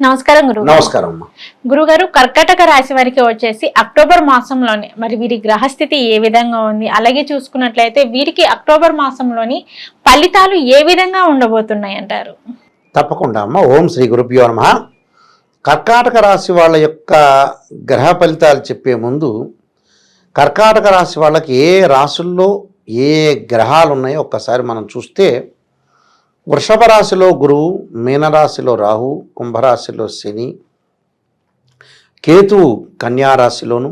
నమస్కారం గురువు. నమస్కారం. గురుగారు, కర్కాటక రాశి వారికి వచ్చేసి అక్టోబర్ మాసంలోనే మరి వీరి గ్రహస్థితి ఏ విధంగా ఉంది, అలాగే చూసుకున్నట్లయితే వీరికి అక్టోబర్ మాసంలోని ఫలితాలు ఏ విధంగా ఉండబోతున్నాయి అంటారు? తప్పకుండా అమ్మ. ఓం శ్రీ గురుభ్యో నమః. కర్కాటక రాశి వాళ్ళ యొక్క గ్రహ ఫలితాలు చెప్పే ముందు కర్కాటక రాశి వాళ్ళకి ఏ రాశుల్లో ఏ గ్రహాలు ఉన్నాయో ఒక్కసారి మనం చూస్తే, వృషభ రాశిలో గురువు, మీనరాశిలో రాహు, కుంభరాశిలో శని, కేతువు కన్యారాశిలోను,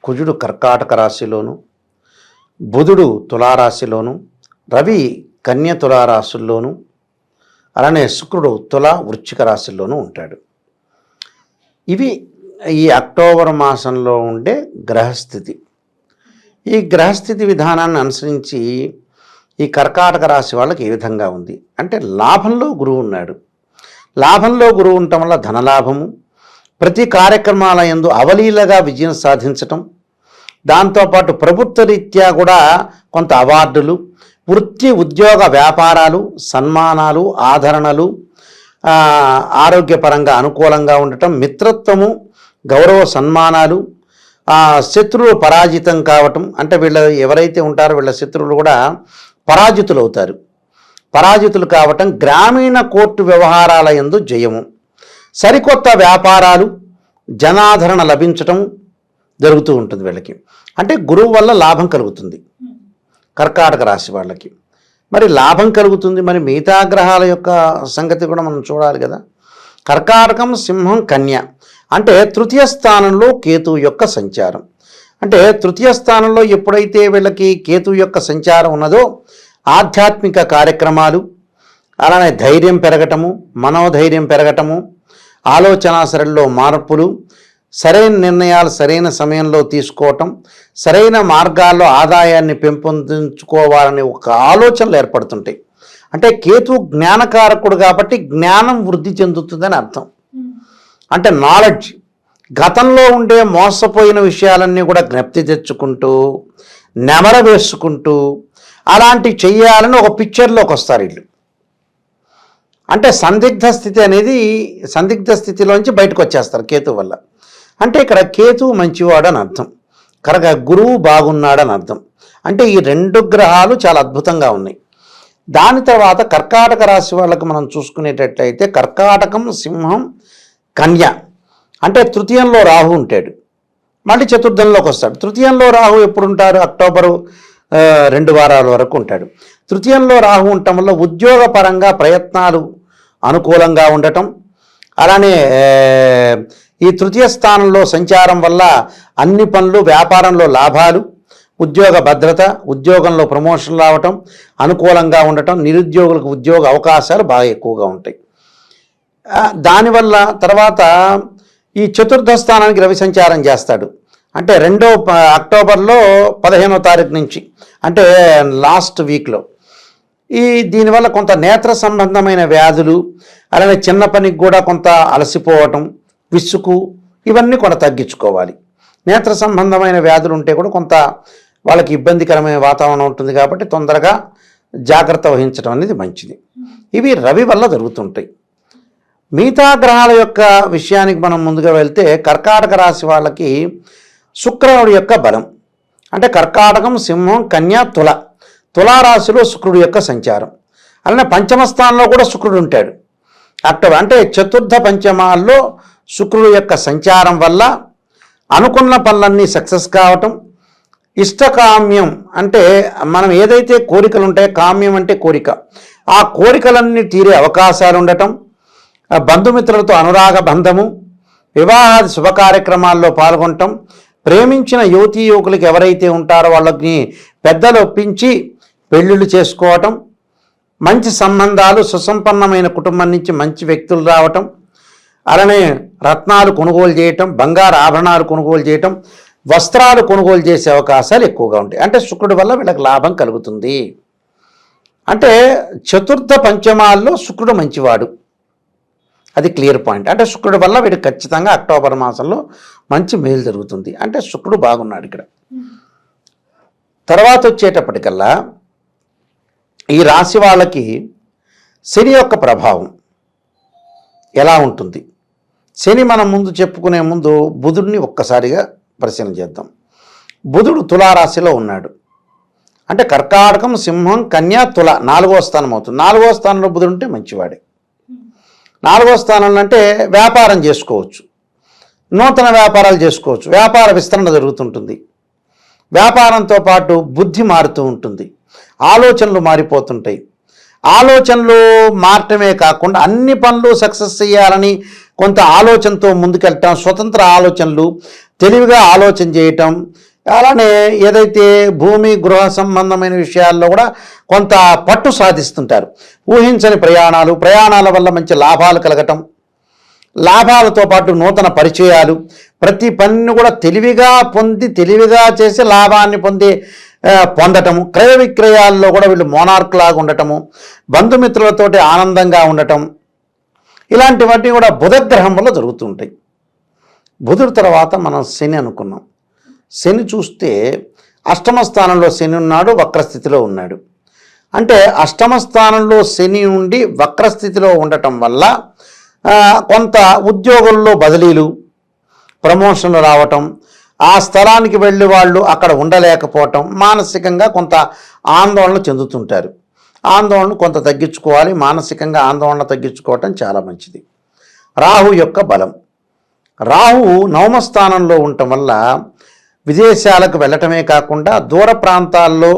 కుజుడు కర్కాటక రాశిలోను, బుధుడు తులారాశిలోను, రవి కన్య తులారాశుల్లోను, అలానే శుక్రుడు తుల వృశ్చిక రాశిలోనూ ఉంటాడు. ఇవి ఈ అక్టోబర్ మాసంలో ఉండే గ్రహస్థితి. ఈ గ్రహస్థితి విధానాన్ని అనుసరించి ఈ కర్కాటక రాశి వాళ్ళకి ఏ విధంగా ఉంది అంటే, లాభంలో గురువు ఉన్నాడు. లాభంలో గురువు ఉండటం వల్ల ధనలాభము, ప్రతి కార్యక్రమాల యందు అవలీలగా విజయం సాధించటం, దాంతోపాటు ప్రభుత్వ రీత్యా కూడా కొంత అవార్డులు, వృత్తి ఉద్యోగ వ్యాపారాలు, సన్మానాలు, ఆదరణలు, ఆరోగ్యపరంగా అనుకూలంగా ఉండటం, మిత్రత్వము, గౌరవ సన్మానాలు, శత్రువులు పరాజితం కావటం, అంటే వీళ్ళ ఎవరైతే ఉంటారో వీళ్ళ శత్రువులు కూడా పరాజితులు అవుతారు. పరాజితులు కావటం, గ్రామీణ కోర్టు వ్యవహారాల యందు జయము, సరికొత్త వ్యాపారాలు, జనాదరణ లభించటం జరుగుతూ ఉంటుంది వీళ్ళకి. అంటే గురువు వల్ల లాభం కలుగుతుంది కర్కాటక రాశి వాళ్ళకి. మరి లాభం కలుగుతుంది, మరి మిగతా గ్రహాల యొక్క సంగతి కూడా మనం చూడాలి కదా. కర్కాటకం, సింహం, కన్య అంటే తృతీయ స్థానంలో కేతువు యొక్క సంచారం. అంటే తృతీయ స్థానంలో ఎప్పుడైతే వీళ్ళకి కేతువు యొక్క సంచారం ఉన్నదో, ఆధ్యాత్మిక కార్యక్రమాలు, అలానే ధైర్యం పెరగటము, మనోధైర్యం పెరగటము, ఆలోచనా సరళిలో మార్పులు, సరైన నిర్ణయాలు సరైన సమయంలో తీసుకోవటం, సరైన మార్గాల్లో ఆదాయాన్ని పెంపొందించుకోవాలనే ఒక ఆలోచనలు ఏర్పడుతుంటాయి. అంటే కేతువు జ్ఞానకారకుడు కాబట్టి జ్ఞానం వృద్ధి చెందుతుందని అర్థం. అంటే నాలెడ్జ్, గతంలో ఉండే మోసపోయిన విషయాలన్నీ కూడా జ్ఞప్తి తెచ్చుకుంటూ, నెమర వేసుకుంటూ అలాంటివి చెయ్యాలని ఒక పిక్చర్లోకి వస్తారు వీళ్ళు. అంటే సందిగ్ధ స్థితి అనేది, సందిగ్ధ స్థితిలోంచి బయటకు వచ్చేస్తారు కేతువు వల్ల. అంటే ఇక్కడ కేతువు మంచివాడు అని అర్థం, గురువు బాగున్నాడని అర్థం. అంటే ఈ రెండు గ్రహాలు చాలా అద్భుతంగా ఉన్నాయి. దాని తర్వాత కర్కాటక రాశి వాళ్ళకు మనం చూసుకునేటట్లయితే, కర్కాటకం, సింహం, కన్య అంటే తృతీయంలో రాహు ఉంటాడు, మళ్ళీ చతుర్థంలోకి వస్తాడు. తృతీయంలో రాహు ఎప్పుడు ఉంటారు? అక్టోబరు 2 వారాల వరకు ఉంటాడు. తృతీయంలో రాహు ఉండటం వల్ల ఉద్యోగపరంగా ప్రయత్నాలు అనుకూలంగా ఉండటం, అలానే ఈ తృతీయ స్థానంలో సంచారం వల్ల అన్ని పనులు, వ్యాపారంలో లాభాలు, ఉద్యోగ భద్రత, ఉద్యోగంలో ప్రమోషన్ రావటం, అనుకూలంగా ఉండటం, నిరుద్యోగులకు ఉద్యోగ అవకాశాలు బాగా ఎక్కువగా ఉంటాయి. దానివల్ల తర్వాత ఈ చతుర్థ స్థానానికి రవి సంచారం చేస్తాడు. అంటే 2 అక్టోబర్లో 15వ తారీఖు నుంచి, అంటే లాస్ట్ వీక్లో. దీనివల్ల కొంత నేత్ర సంబంధమైన వ్యాధులు, అలానే చిన్న పనికి కూడా కొంత అలసిపోవటం, విసుగు, ఇవన్నీ కూడా తగ్గించుకోవాలి. నేత్ర సంబంధమైన వ్యాధులు ఉంటే కూడా కొంత వాళ్ళకి ఇబ్బందికరమైన వాతావరణం ఉంటుంది కాబట్టి తొందరగా జాగ్రత్త వహించడం అనేది మంచిది. ఇవి రవి వల్ల జరుగుతుంటాయి. మిగతా గ్రహాల యొక్క విషయానికి మనం ముందుగా వెళ్తే, కర్కాటక రాశి వాళ్ళకి శుక్రుడి యొక్క బలం. అంటే కర్కాటకం, సింహం, కన్య, తులారాశిలో శుక్రుడి యొక్క సంచారం. అలానే పంచమ స్థానంలో కూడా శుక్రుడు ఉంటాడు అక్టోబర్. అంటే చతుర్థ పంచమాల్లో శుక్రుడు యొక్క సంచారం వల్ల అనుకున్న పనులన్నీ సక్సెస్ కావటం, ఇష్టకామ్యం అంటే మనం ఏదైతే కోరికలు ఉంటాయో, కామ్యం అంటే కోరిక, ఆ కోరికలన్నీ తీరే అవకాశాలు ఉండటం, బంధుమిత్రులతో అనురాగ బంధము, వివాహాది శుభ కార్యక్రమాల్లో పాల్గొనటం, ప్రేమించిన యువతీ యువకులకు ఎవరైతే ఉంటారో వాళ్ళని పెద్దలు ఒప్పించి పెళ్ళిళ్ళు చేసుకోవటం, మంచి సంబంధాలు, సుసంపన్నమైన కుటుంబం నుంచి మంచి వ్యక్తులు రావటం, అలానే రత్నాలు కొనుగోలు చేయటం, బంగారు ఆభరణాలు కొనుగోలు చేయటం, వస్త్రాలు కొనుగోలు చేసే అవకాశాలు ఎక్కువగా ఉంటాయి. అంటే శుక్రుడి వల్ల వీళ్ళకి లాభం కలుగుతుంది. అంటే చతుర్థ పంచమాల్లో శుక్రుడు మంచివాడు, అది క్లియర్ పాయింట్. అంటే శుక్రుడి వల్ల వీడికి ఖచ్చితంగా అక్టోబర్ మాసంలో మంచి మేలు జరుగుతుంది. అంటే శుక్రుడు బాగున్నాడు ఇక్కడ. తర్వాత వచ్చేటప్పటికల్లా ఈ రాశి వాళ్ళకి శని యొక్క ప్రభావం ఎలా ఉంటుంది శని మనం ముందు చెప్పుకునే ముందు బుధుడిని ఒక్కసారిగా పరిశీలన చేద్దాం. బుధుడు తులారాశిలో ఉన్నాడు. అంటే కర్కాటకం, సింహం, కన్య, తుల 4వ స్థానం అవుతుంది. 4వ స్థానంలో బుధుడు ఉంటే మంచివాడే. 4వ స్థానంలో అంటే వ్యాపారం చేసుకోవచ్చు, నూతన వ్యాపారాలు చేసుకోవచ్చు, వ్యాపార విస్తరణ జరుగుతుంటుంది. వ్యాపారంతో పాటు బుద్ధి మారుతూ ఉంటుంది, ఆలోచనలు మారిపోతుంటాయి. ఆలోచనలు మారటమే కాకుండా అన్ని పనులు సక్సెస్ చేయాలని కొంత ఆలోచనతో ముందుకెళ్ళటం, స్వతంత్ర ఆలోచనలు, తెలివిగా ఆలోచన చేయటం, అలానే ఏదైతే భూమి గృహ సంబంధమైన విషయాల్లో కూడా కొంత పట్టు సాధిస్తుంటారు. ఊహించని ప్రయాణాల వల్ల మంచి లాభాలు కలగటం, లాభాలతో పాటు నూతన పరిచయాలు, ప్రతి పనిని కూడా తెలివిగా చేసి లాభాన్ని పొందటము, క్రయ విక్రయాల్లో కూడా వీళ్ళు మోనార్క్ లాగా ఉండటము, బంధుమిత్రులతోటి ఆనందంగా ఉండటం, ఇలాంటివన్నీ కూడా బుధగ్రహం వల్ల జరుగుతుంటాయి. బుధుడి తర్వాత మనం శని అనుకున్నాం. శని చూస్తే అష్టమ స్థానంలో శని ఉన్నాడు, వక్రస్థితిలో ఉన్నాడు. అంటే అష్టమ స్థానంలో శని ఉండి వక్రస్థితిలో ఉండటం వల్ల కొంత ఉద్యోగుల్లో బదిలీలు, ప్రమోషన్లు రావటం, ఆ స్థలానికి వెళ్ళి వాళ్ళు అక్కడ ఉండలేకపోవటం, మానసికంగా కొంత ఆందోళన చెందుతుంటారు. ఆందోళన కొంత తగ్గించుకోవాలి, మానసికంగా ఆందోళన తగ్గించుకోవటం చాలా మంచిది. రాహు యొక్క బలం, రాహు 9వ స్థానంలో ఉండటం వల్ల విదేశాలకు వెళ్ళటమే కాకుండా దూర ప్రాంతాల్లో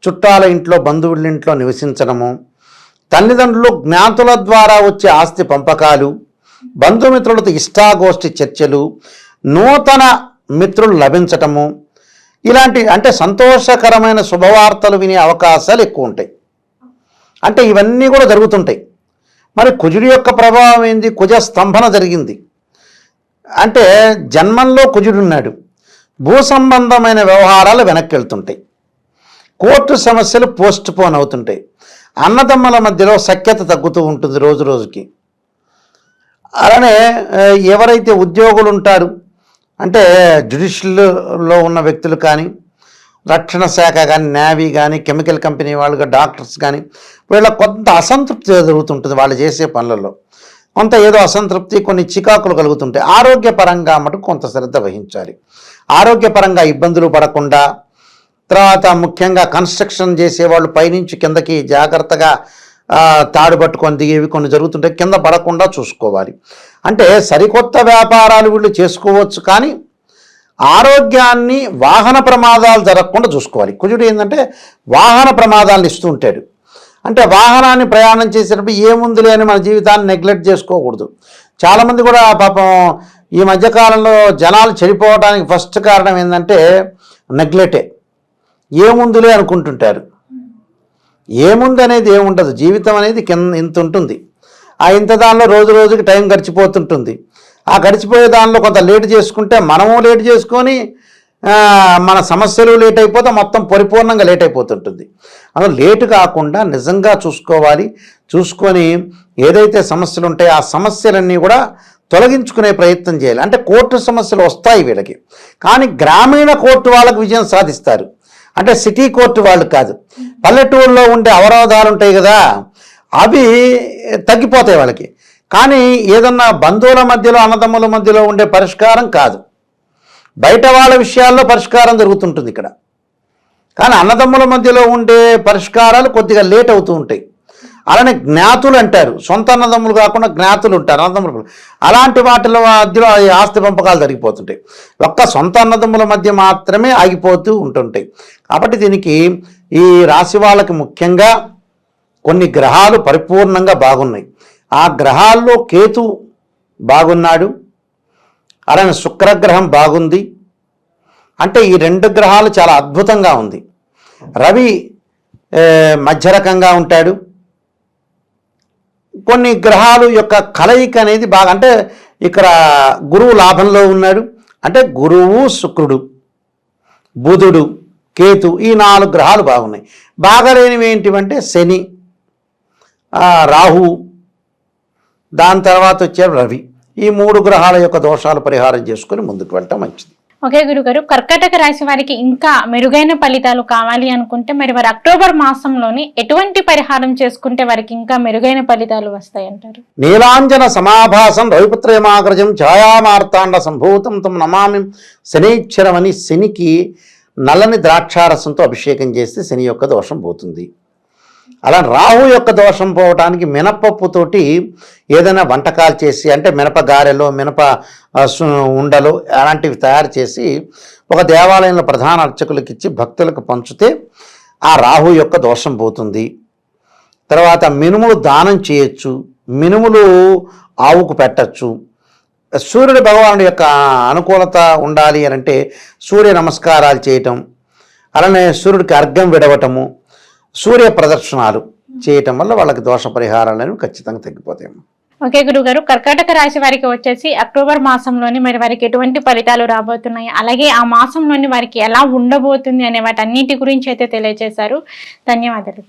చుట్టాల ఇంట్లో, బంధువుల ఇంట్లో నివసించడము, తల్లిదండ్రులు జ్ఞాతుల ద్వారా వచ్చే ఆస్తి పంపకాలు, బంధుమిత్రులతో ఇష్టాగోష్ఠి చర్చలు, నూతన మిత్రులు లభించటము, ఇలాంటి అంటే సంతోషకరమైన శుభవార్తలు వినే అవకాశాలు ఎక్కువ ఉంటాయి. అంటే ఇవన్నీ కూడా జరుగుతుంటాయి. మరి కుజుడి యొక్క ప్రభావం ఏంది? కుజ స్తంభన జరిగింది. అంటే జన్మంలో కుజుడున్నాడు. భూ సంబంధమైన వ్యవహారాలు వెనక్కి వెళ్తుంటాయి, కోర్టు సమస్యలు పోస్ట్ పోన్ అవుతుంటాయి, అన్నదమ్ముల మధ్యలో సఖ్యత తగ్గుతూ ఉంటుంది రోజు రోజుకి. అలానే ఎవరైతే ఉద్యోగులు ఉంటారు అంటే జ్యుడిషియల్లో ఉన్న వ్యక్తులు కానీ, రక్షణ శాఖ కానీ, నేవీ కానీ, కెమికల్ కంపెనీ వాళ్ళు, డాక్టర్స్ కానీ, వీళ్ళ కొంత అసంతృప్తి జరుగుతుంటుంది వాళ్ళు చేసే పనులలో. కొంత ఏదో అసంతృప్తి, కొన్ని చికాకులు కలుగుతుంటాయి. ఆరోగ్యపరంగా మటుకు కొంత శ్రద్ధ వహించాలి. ఆరోగ్యపరంగా ఇబ్బందులు పడకుండా, తర్వాత ముఖ్యంగా కన్స్ట్రక్షన్ చేసేవాళ్ళు పైనుంచి కిందకి జాగ్రత్తగా తాడు పట్టుకొని దిగేవి కొన్ని జరుగుతుంటాయి, కింద పడకుండా చూసుకోవాలి. అంటే సరికొత్త వ్యాపారాలు వీళ్ళు చేసుకోవచ్చు, కానీ ఆరోగ్యాన్ని, వాహన ప్రమాదాలు జరగకుండా చూసుకోవాలి. కుజుడు ఏంటంటే వాహన ప్రమాదాలను ఇస్తూ ఉంటాడు. అంటే వాహనాన్ని ప్రయాణం చేసేటప్పుడు ఏముందిలే అని మన జీవితాన్ని నెగ్లెక్ట్ చేసుకోకూడదు. చాలామంది కూడా పాపం ఈ మధ్యకాలంలో జనాలు చెడిపోవడానికి ఫస్ట్ కారణం ఏంటంటే నెగ్లెక్టే. ఏముందిలే అనుకుంటుంటారు. ఏముంది అనేది ఏముండదు. జీవితం అనేది ఇంత ఉంటుంది. ఆ ఇంత దానిలో రోజు రోజుకి టైం గడిచిపోతుంటుంది. ఆ గడిచిపోయే దానిలో కొంత లేట్ చేసుకుంటే మనము లేట్ చేసుకొని మన సమస్యలు లేట్ అయిపోతే మొత్తం పరిపూర్ణంగా లేట్ అయిపోతుంటుంది. అందులో లేటు కాకుండా నిజంగా చూసుకోవాలి. చూసుకొని ఏదైతే సమస్యలు ఉంటాయో ఆ సమస్యలన్నీ కూడా తొలగించుకునే ప్రయత్నం చేయాలి. అంటే కోర్టు సమస్యలు వస్తాయి వీళ్ళకి, కానీ గ్రామీణ కోర్టు వాళ్ళకు విజయం సాధిస్తారు. అంటే సిటీ కోర్టు వాళ్ళు కాదు. పల్లెటూరులో ఉండే అవరోధాలు ఉంటాయి కదా, అవి తగ్గిపోతాయి వాళ్ళకి. కానీ ఏదన్నా బంధువుల మధ్యలో, అన్నదమ్ముల మధ్యలో ఉండే పరిష్కారం కాదు, బయట వాళ్ళ విషయాల్లో పరిష్కారం జరుగుతుంటుంది ఇక్కడ. కానీ అన్నదమ్ముల మధ్యలో ఉండే పరిష్కారాలు కొద్దిగా లేట్ అవుతూ ఉంటాయి. అలానే జ్ఞాతులు అంటారు, సొంత అన్నదమ్ములు కాకుండా జ్ఞాతులు ఉంటారు, అన్నదమ్ములు. అలాంటి వాటిలో మధ్యలో ఆస్తి పంపకాలు జరిగిపోతుంటాయి. ఒక్క సొంత అన్నదమ్ముల మధ్య మాత్రమే ఆగిపోతూ ఉంటుంటాయి. కాబట్టి దీనికి ఈ రాశి వాళ్ళకి ముఖ్యంగా కొన్ని గ్రహాలు పరిపూర్ణంగా బాగున్నాయి. ఆ గ్రహాల్లో కేతు బాగున్నాడు, అలానే శుక్రగ్రహం బాగుంది. అంటే ఈ 2 గ్రహాలు చాలా అద్భుతంగా ఉంది. రవి మధ్య రకంగా ఉంటాడు. కొన్ని గ్రహాలు యొక్క కలయిక అనేది బాగా, అంటే ఇక్కడ గురువు లాభంలో ఉన్నాడు. అంటే గురువు, శుక్రుడు, బుధుడు, కేతు, ఈ 4 గ్రహాలు బాగున్నాయి. బాగలేనివి ఏంటివంటే శని, రాహు, దాని తర్వాత వచ్చే రవి. ఈ 3 గ్రహాల యొక్క దోషాలు పరిహారం చేసుకొని ముందుకు వెళ్ళటం మంచిది. ఓకే గురుగారు, కర్కాటక రాశి వారికి ఇంకా మెరుగైన ఫలితాలు కావాలి అనుకుంటే మరి వారు అక్టోబర్ మాసంలోని ఎటువంటి పరిహారం చేసుకుంటే వారికి ఇంకా మెరుగైన ఫలితాలు వస్తాయంటారు? నీలాంజన సమాభాసం రవిపుత్రయమాగ్రజం ఛాయామార్తాండ సంభూతం తం నమామి శనీశ్వరమని శనికి నల్లని ద్రాక్షారసంతో అభిషేకం చేస్తే శని యొక్క దోషం పోతుంది. అలా రాహు యొక్క దోషం పోవడానికి మినపప్పుతోటి ఏదైనా వంటకాలు చేసి, అంటే మినప గారెలు, మినప ఉండలు అలాంటివి తయారు చేసి ఒక దేవాలయంలో ప్రధాన అర్చకులకు ఇచ్చి భక్తులకు పంచితే ఆ రాహు యొక్క దోషం పోతుంది. తర్వాత మినుములు దానం చేయొచ్చు, మినుములు ఆవుకు పెట్టచ్చు. సూర్యుడి భగవానుడి యొక్క అనుకూలత ఉండాలి అని అంటే సూర్య నమస్కారాలు చేయటం, అలానే సూర్యుడికి అర్ఘ్యం విడవటము, సూర్య ప్రదర్శనాలు చేయటం వల్ల వాళ్ళకి దోష పరిహారాలను ఖచ్చితంగా తగ్గిపోతాయి. ఓకే గురుగారు, కర్కాటక రాశి వారికి వచ్చేసి అక్టోబర్ మాసంలోని మరి వారికి ఎటువంటి ఫలితాలు రాబోతున్నాయి, అలాగే ఆ మాసంలోని వారికి ఎలా ఉండబోతుంది అనే వాటన్నిటి గురించి అయితే తెలియజేశారు. ధన్యవాదాలు.